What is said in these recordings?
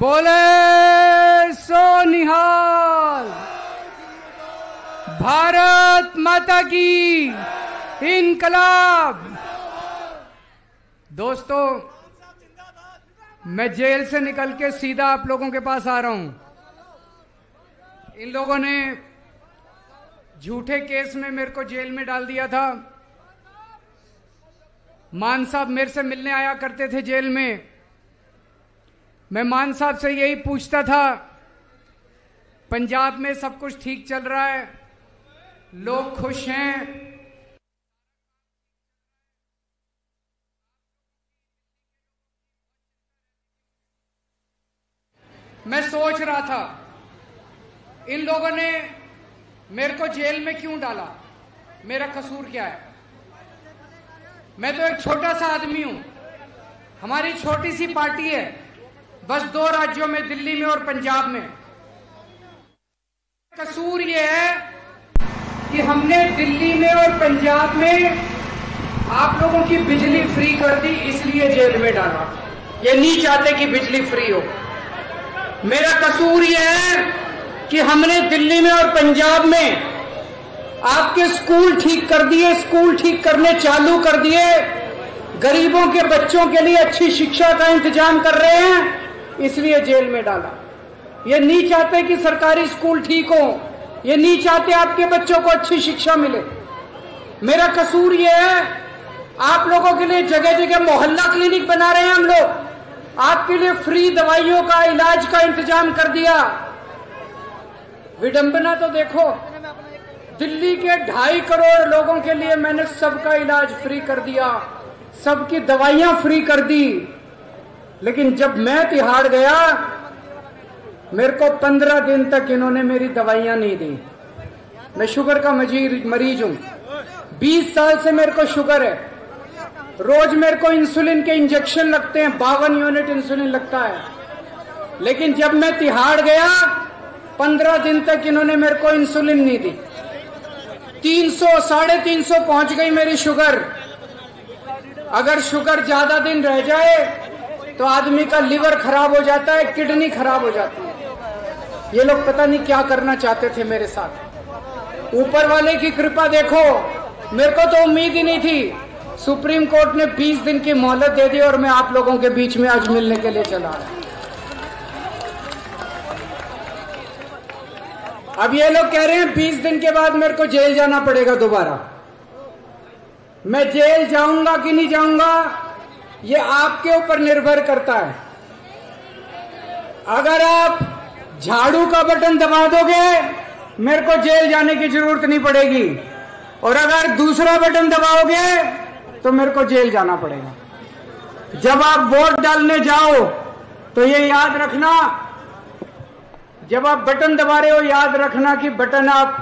बोले सो निहाल। भारत माता की इनकलाब। दोस्तों, मैं जेल से निकल के सीधा आप लोगों के पास आ रहा हूं। इन लोगों ने झूठे केस में मेरे को जेल में डाल दिया था। मान साहब मेरे से मिलने आया करते थे जेल में। मैं मान साहब से यही पूछता था, पंजाब में सब कुछ ठीक चल रहा है, लोग खुश हैं, मैं सोच रहा था इन लोगों ने मेरे को जेल में क्यों डाला, मेरा कसूर क्या है। मैं तो एक छोटा सा आदमी हूं, हमारी छोटी सी पार्टी है, बस 2 राज्यों में, दिल्ली में और पंजाब में। कसूर यह है कि हमने दिल्ली में और पंजाब में आप लोगों की बिजली फ्री कर दी, इसलिए जेल में डाला। ये नहीं चाहते कि बिजली फ्री हो। मेरा कसूर यह है कि हमने दिल्ली में और पंजाब में आपके स्कूल ठीक कर दिए, स्कूल ठीक करने चालू कर दिए, गरीबों के बच्चों के लिए अच्छी शिक्षा का इंतजाम कर रहे हैं, इसलिए जेल में डाला। ये नहीं चाहते कि सरकारी स्कूल ठीक हो, ये नहीं चाहते आपके बच्चों को अच्छी शिक्षा मिले। मेरा कसूर ये है, आप लोगों के लिए जगह जगह मोहल्ला क्लिनिक बना रहे हैं हम लोग, आपके लिए फ्री दवाइयों का, इलाज का इंतजाम कर दिया। विडंबना तो देखो, दिल्ली के 2.5 करोड़ लोगों के लिए मैंने सबका इलाज फ्री कर दिया, सबकी दवाइयां फ्री कर दी। लेकिन जब मैं तिहाड़ गया, मेरे को 15 दिन तक इन्होंने मेरी दवाइयां नहीं दी। मैं शुगर का मरीज हूं, 20 साल से मेरे को शुगर है। रोज मेरे को इंसुलिन के इंजेक्शन लगते हैं, 52 यूनिट इंसुलिन लगता है। लेकिन जब मैं तिहाड़ गया, 15 दिन तक इन्होंने मेरे को इंसुलिन नहीं दी। 300 350 पहुंच गई मेरी शुगर। अगर शुगर ज्यादा दिन रह जाए तो आदमी का लिवर खराब हो जाता है, किडनी खराब हो जाती है। ये लोग पता नहीं क्या करना चाहते थे मेरे साथ। ऊपर वाले की कृपा देखो, मेरे को तो उम्मीद ही नहीं थी। सुप्रीम कोर्ट ने 20 दिन की मोहलत दे दी और मैं आप लोगों के बीच में आज मिलने के लिए चला रहा। अब ये लोग कह रहे हैं 20 दिन के बाद मेरे को जेल जाना पड़ेगा दोबारा। मैं जेल जाऊंगा कि नहीं जाऊंगा, ये आपके ऊपर निर्भर करता है। अगर आप झाड़ू का बटन दबा दोगे, मेरे को जेल जाने की जरूरत नहीं पड़ेगी, और अगर दूसरा बटन दबाओगे तो मेरे को जेल जाना पड़ेगा। जब आप वोट डालने जाओ तो ये याद रखना, जब आप बटन दबा रहे हो, याद रखना कि बटन आप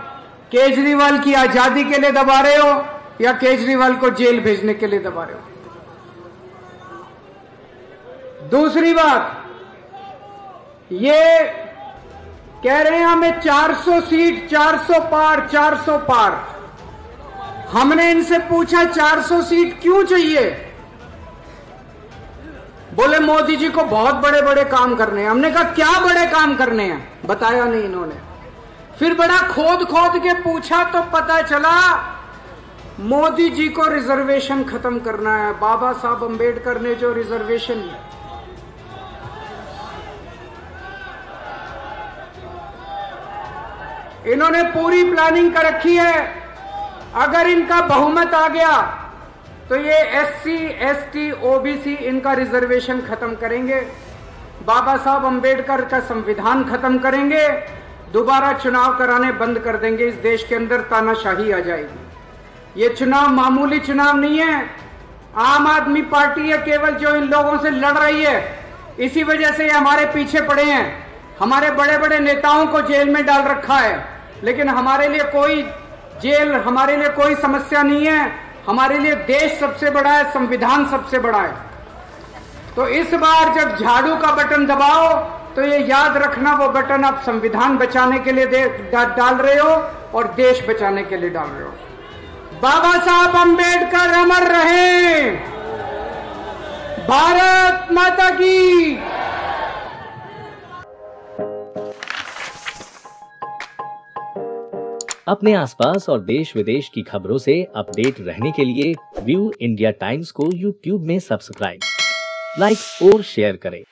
केजरीवाल की आजादी के लिए दबा रहे हो या केजरीवाल को जेल भेजने के लिए दबा रहे हो। दूसरी बात, ये कह रहे हैं हमें 400 सीट, 400 पार, 400 पार। हमने इनसे पूछा 400 सीट क्यों चाहिए? बोले मोदी जी को बहुत बड़े बड़े काम करने हैं। हमने कहा क्या बड़े काम करने हैं, बताया नहीं इन्होंने। फिर बड़ा खोद खोद के पूछा तो पता चला मोदी जी को रिजर्वेशन खत्म करना है। बाबा साहब अंबेडकर ने जो रिजर्वेशन, इन्होंने पूरी प्लानिंग कर रखी है। अगर इनका बहुमत आ गया तो ये SC, ST, OBC इनका रिजर्वेशन खत्म करेंगे, बाबा साहब अंबेडकर का संविधान खत्म करेंगे, दोबारा चुनाव कराने बंद कर देंगे। इस देश के अंदर तानाशाही आ जाएगी। ये चुनाव मामूली चुनाव नहीं है। आम आदमी पार्टी है केवल जो इन लोगों से लड़ रही है। इसी वजह से ये हमारे पीछे पड़े हैं। हमारे बड़े बड़े नेताओं को जेल में डाल रखा है, लेकिन हमारे लिए कोई जेल, हमारे लिए कोई समस्या नहीं है। हमारे लिए देश सबसे बड़ा है, संविधान सबसे बड़ा है। तो इस बार जब झाड़ू का बटन दबाओ तो ये याद रखना, वो बटन आप संविधान बचाने के लिए डाल रहे हो और देश बचाने के लिए डाल रहे हो। बाबा साहब अंबेडकर अमर रहे। भारत माता की। अपने आसपास और देश विदेश की खबरों से अपडेट रहने के लिए व्यू इंडिया टाइम्स को यूट्यूब में सब्सक्राइब, लाइक और शेयर करें।